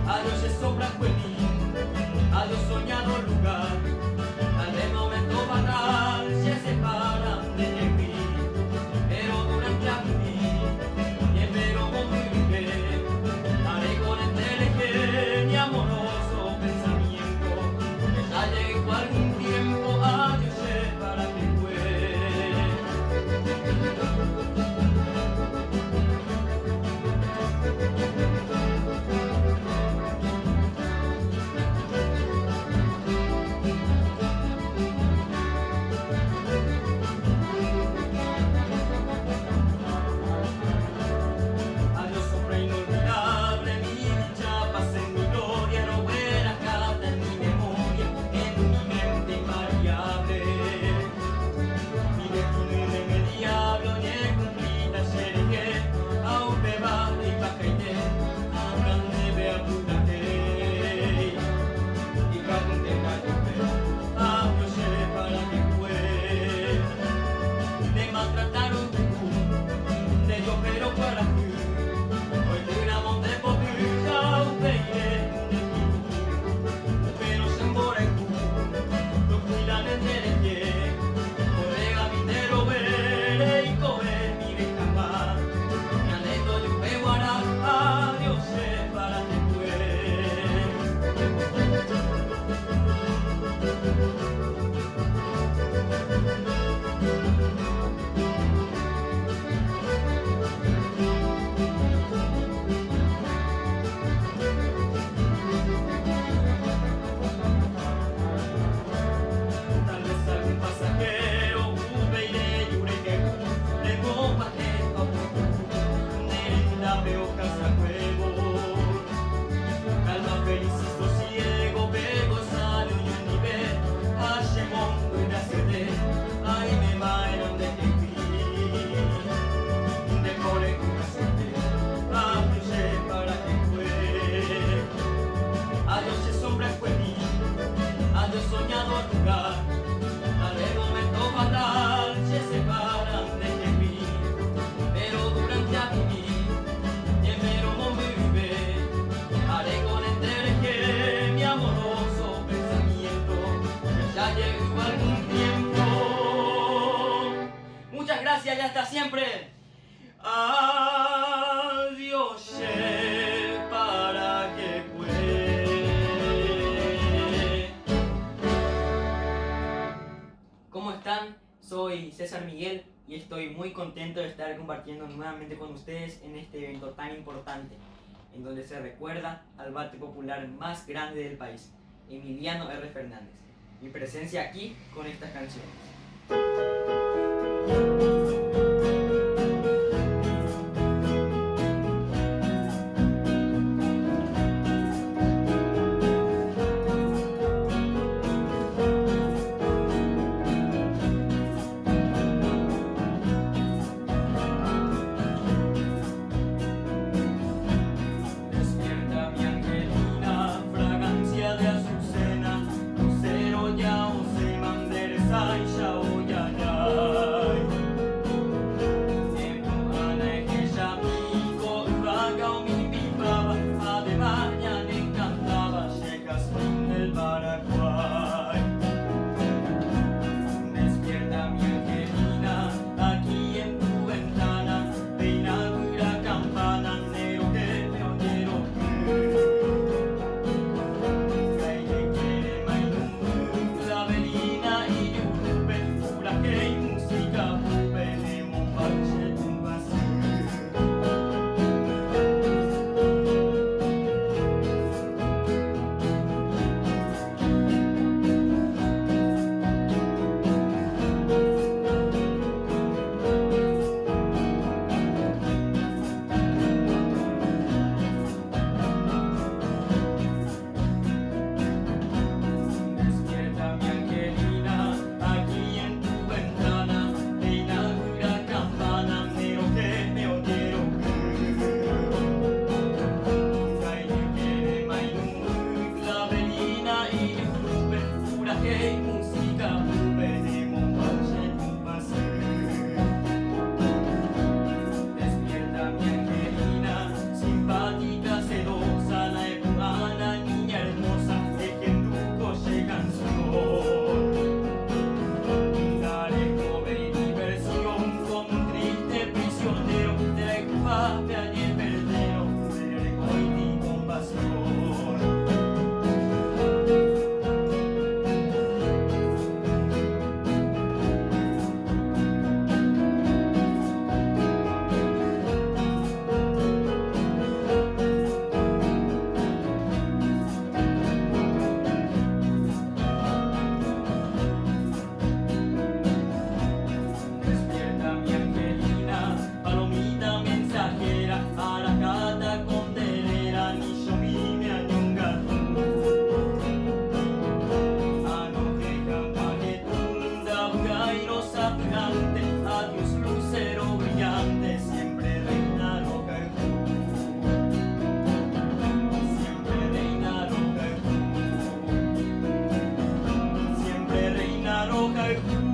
Adiós ese branquelín, adiós soñado lugar. Al momento fatal se separan de mí, pero durante a mí y espero vivir. Haré con este mi amoroso pensamiento, que ya llegó algún tiempo. Adiós para que fue. Gracias y hasta siempre. Adiós para que fue. ¿Cómo están? Soy César Miguel y estoy muy contento de estar compartiendo nuevamente con ustedes en este evento tan importante, en donde se recuerda al bate popular más grande del país, Emiliano R. Fernández. Mi presencia aquí con estas canciones. Despierta mi angelina, simpática, sedosa, la época Ay,